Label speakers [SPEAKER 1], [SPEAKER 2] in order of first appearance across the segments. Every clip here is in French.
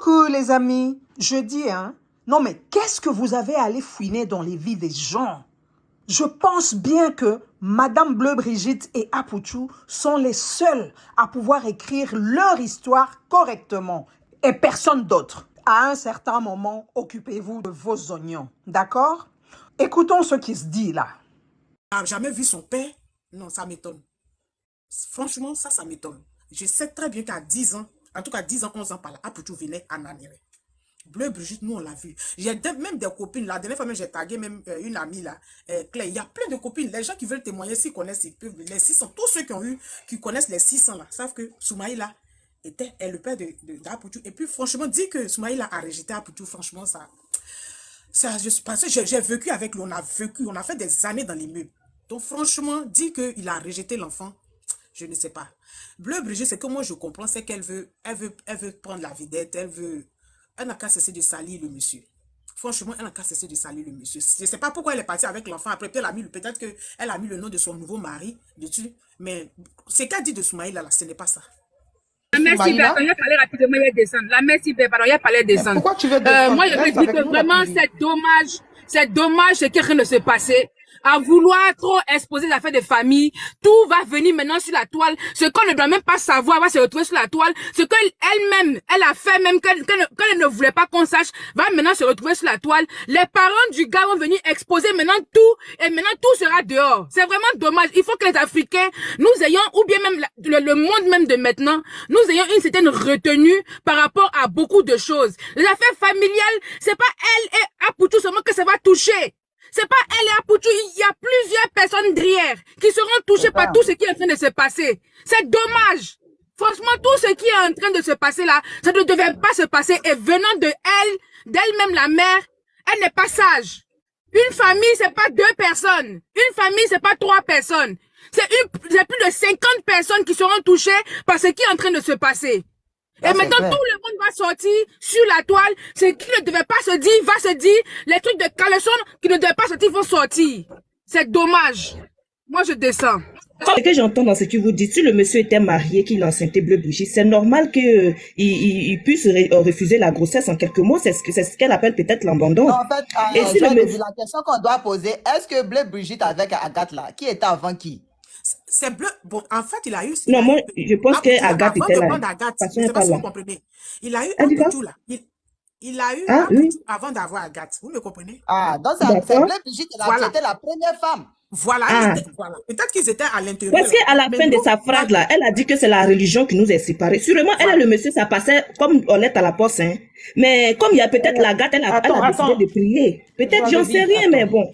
[SPEAKER 1] Coucou les amis, je dis, hein, non mais qu'est-ce que vous avez à aller fouiner dans les vies des gens? Je pense bien que Madame Bleu Brigitte et Apouchou sont les seuls à pouvoir écrire leur histoire correctement et personne d'autre. À un certain moment, occupez-vous de vos oignons, d'accord? Écoutons ce qui se dit là.
[SPEAKER 2] n'a jamais vu son père? Non, ça m'étonne. Franchement, ça m'étonne. Je sais très bien qu'à 10 ans, en tout cas 10 ans, 11 ans par là, Apouchou venait en Amérique. Bleu Brigitte, nous on l'a vu. J'ai même des copines, la dernière fois même j'ai tagué même une amie là, Claire. Il y a plein de copines, les gens qui veulent témoigner, s'ils connaissent, ils peuvent, les 600, tous ceux qui connaissent les 600 là, savent que Soumaïla est le père d'Apouchou. Et puis franchement, dire que Soumaïla a rejeté Apouchou, franchement, je suis passé, j'ai vécu avec lui, on a fait des années dans l'immeuble. Donc franchement, dire qu'il a rejeté l'enfant, je ne sais pas. Bleu Brigitte, c'est que moi je comprends, c'est qu'elle veut prendre la vedette, elle n'a qu'à cesser de salir le monsieur. Franchement, elle n'a qu'à cesser de salir le monsieur. Je ne sais pas pourquoi elle est partie avec l'enfant. Après, peut-être qu'elle a mis le nom de son nouveau mari dessus. Mais ce qu'elle dit de Soumaïla, là, ce n'est pas ça.
[SPEAKER 3] La mère Sibé, quand il a parlé rapidement, il va descendre. La mère Sibé, pardon, il a parlé descendre.
[SPEAKER 4] Pourquoi tu veux descendre?
[SPEAKER 3] Moi, je veux dire que vraiment, c'est dommage ce qui est en train de se passer. À vouloir trop exposer les affaires de famille, tout va venir maintenant sur la toile. Ce qu'on ne doit même pas savoir va se retrouver sur la toile. Ce qu'elle-même, elle a fait même qu'elle ne voulait pas qu'on sache, va maintenant se retrouver sur la toile. Les parents du gars vont venir exposer maintenant tout, et maintenant tout sera dehors. C'est vraiment dommage. Il faut que les Africains, nous ayons, ou bien même le monde même de maintenant, nous ayons une certaine retenue par rapport à beaucoup de choses. Les affaires familiales, c'est pas elle et Apouchou seulement que ça va toucher. C'est pas elle et Apouchou, il y a plusieurs personnes derrière qui seront touchées par tout ce qui est en train de se passer. C'est dommage. Franchement, tout ce qui est en train de se passer là, ça ne devait pas se passer. Et venant de elle, d'elle-même la mère, elle n'est pas sage. Une famille, c'est pas 2 personnes. Une famille, c'est pas 3 personnes. C'est plus de 50 personnes qui seront touchées par ce qui est en train de se passer. Et maintenant, tout le monde va sortir sur la toile. Ce qui ne devait pas se dire, va se dire. Les trucs de caleçon qui ne devaient pas sortir vont sortir. C'est dommage. Moi, je descends.
[SPEAKER 5] Ce que j'entends dans ce que vous dites, si le monsieur était marié, qu'il enceintait Bleu Brigitte, c'est normal que il puisse refuser la grossesse en quelques mots. C'est ce qu'elle appelle peut-être l'abandon.
[SPEAKER 4] En fait,
[SPEAKER 5] Et si
[SPEAKER 4] la question qu'on doit poser, est-ce que Bleu Brigitte avec Agathe là, qui était avant qui?
[SPEAKER 2] C'est Bleu. Bon, en fait, il a eu.
[SPEAKER 5] Non, moi, je pense qu'Agathe était là.
[SPEAKER 2] Je ne sais pas si vous comprenez. Il a eu Apouchou là. Il a eu avant d'avoir Agathe. Vous me comprenez?
[SPEAKER 4] Ah, donc c'est Bleu Brigitte qui était la première femme.
[SPEAKER 2] Voilà. Peut-être qu'ils étaient à l'intérieur.
[SPEAKER 5] Parce qu'à la fin de sa phrase là, elle a dit que c'est la religion qui nous est séparés. Sûrement, elle et le monsieur, ça passait comme on est à la poste, hein. Mais comme il y a peut-être l'Agathe, elle a décidé de prier. Peut-être, j'en sais rien, mais bon.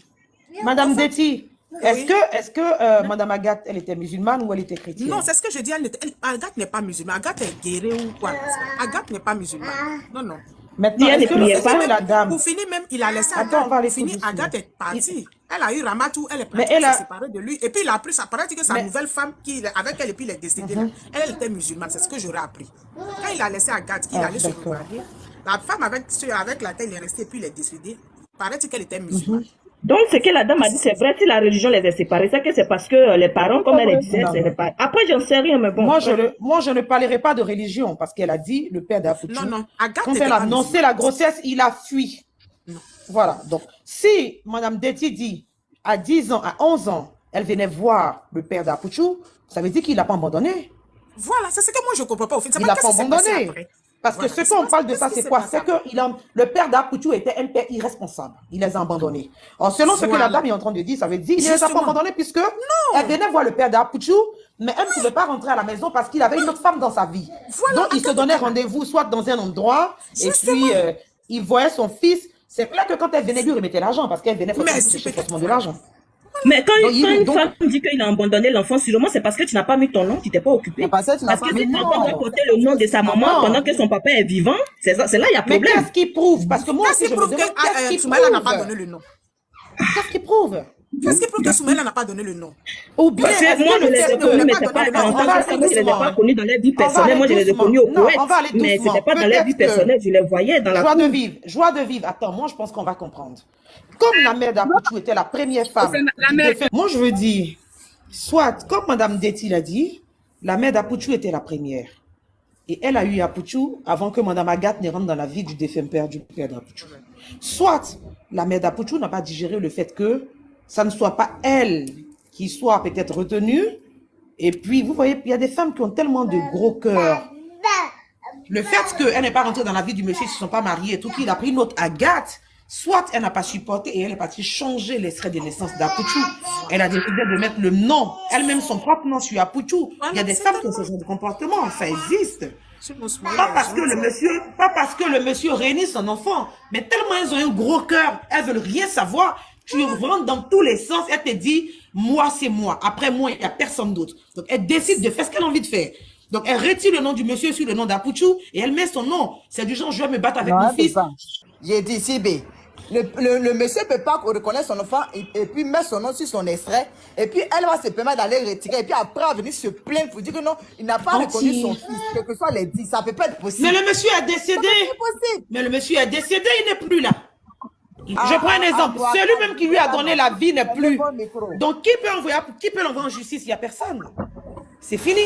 [SPEAKER 6] Madame Deti, est-ce que Madame Agathe, elle était musulmane ou elle était chrétienne?
[SPEAKER 2] Non, c'est ce que je dis. Agathe n'est pas musulmane. Agathe est guérie ou quoi. Agathe n'est pas musulmane. Non.
[SPEAKER 6] Maintenant,
[SPEAKER 5] elle ne priait pas.
[SPEAKER 6] La dame...
[SPEAKER 2] Pour finir même, il a laissé
[SPEAKER 6] Agathe.
[SPEAKER 2] Pour finir, Agathe est partie. Elle a eu Ramatou, elle est partie, elle s'est séparée de lui. Et puis il a appris, ça paraît que sa nouvelle femme avec elle et puis il est décédé là, elle était musulmane, c'est ce que j'aurais appris. Quand il a laissé Agathe, qu'il allait se remarier, la femme avec laquelle il est resté et puis il est décédé, paraît qu'elle était musulmane.
[SPEAKER 5] Donc, ce que la dame a dit, c'est vrai, si la religion les a séparés, c'est que c'est parce que les parents, comme elle disait, c'est les parents. Après, j'en sais rien, mais bon.
[SPEAKER 6] Moi, je ne parlerai pas de religion, parce qu'elle a dit, le père d'Apouchou,
[SPEAKER 2] non, Agathe,
[SPEAKER 6] quand elle a annoncé la grossesse, il a fui.
[SPEAKER 2] Non.
[SPEAKER 6] Voilà, donc, si Madame Deti dit, à 10 ans, à 11 ans, elle venait voir le père d'Apouchou, ça veut dire qu'il l'a pas abandonné.
[SPEAKER 2] Voilà, c'est ce que moi je ne comprends pas au fin.
[SPEAKER 6] Il l'a pas abandonné. Parce que ce qu'on parle de ça, c'est quoi? C'est que le père d'Apouchou était un père irresponsable. Il les a abandonnés. Alors, selon ce que la dame est en train de dire, ça veut dire qu'il ne les a pas abandonnés puisque elle venait voir le père d'Apouchou, mais elle ne pouvait pas rentrer à la maison parce qu'il avait une autre femme dans sa vie. Donc, il se donnait rendez-vous soit dans un endroit, et puis il voyait son fils. C'est clair que quand elle venait lui remettre l'argent, parce qu'elle venait chercher forcément de l'argent.
[SPEAKER 5] Mais quand une femme dit qu'il a abandonné l'enfant, sûrement c'est parce que tu n'as pas mis ton nom, tu t'es pas occupé. Parce que si papa doit porter le nom de sa maman pendant que son papa est vivant, c'est là il y a problème.
[SPEAKER 6] Mais qu'est-ce qui prouve? Parce que moi aussi je me demande qu'est-ce qui prouve?
[SPEAKER 2] n'a pas donné le nom.
[SPEAKER 6] Qu'est-ce qui prouve?
[SPEAKER 2] Qu'est-ce qui prouve que Soumaïla n'a pas donné le nom?
[SPEAKER 5] Ou bien, moi, je les ai connus, mais c'est pas en tant que femme, je les ai pas connus dans leur vie personnelle. Moi, je les ai connus au Koweït, mais c'était pas dans leur vie personnelle, je les voyais dans la cour.
[SPEAKER 6] Joie de vivre. Attends, moi, je pense qu'on va comprendre. Comme la mère d'Apouchou était la première femme, moi, je veux dire, soit, comme Madame Deti l'a dit, la mère d'Apouchou était la première. Et elle a eu Apouchou avant que Madame Agathe ne rentre dans la vie du défunt père du père d'Apouchou. Soit la mère d'Apouchou n'a pas digéré le fait que ça ne soit pas elle qui soit peut-être retenue. Et puis, vous voyez, il y a des femmes qui ont tellement de gros cœurs. Le fait qu'elle n'est pas rentrée dans la vie du monsieur, ils ne se sont pas mariés et tout, qu'il a pris une autre Agathe, soit elle n'a pas supporté et elle est partie changer l'extrait de naissance d'Apouchou. Elle a décidé de mettre le nom, elle-même son propre nom sur Apouchou. Il y a des femmes qui ont ce genre de comportement, ça existe. Pas parce que le monsieur réunit son enfant, mais tellement elles ont un gros cœur, elles veulent rien savoir. Tu rentres dans tous les sens, elle te dit, moi c'est moi, après moi il n'y a personne d'autre. Donc elle décide de faire ce qu'elle a envie de faire. Donc elle retire le nom du monsieur sur le nom d'Apouchou et elle met son nom. C'est du genre, je vais me battre avec mon fils.
[SPEAKER 4] J'ai dit, Sibé, le monsieur ne peut pas reconnaître son enfant et puis mettre son nom sur son extrait. Et puis elle va se permettre d'aller retirer. Et puis après, elle va venir se plaindre pour dire que non, il n'a pas reconnu son fils. Quel que soit les dits, ça ne peut pas être possible.
[SPEAKER 6] Mais le monsieur est décédé. Mais le monsieur est décédé, il n'est plus là. Je prends un exemple. Celui-même qui lui a donné la vie n'est plus. Donc qui peut l'envoyer en justice? Il n'y a personne. C'est fini.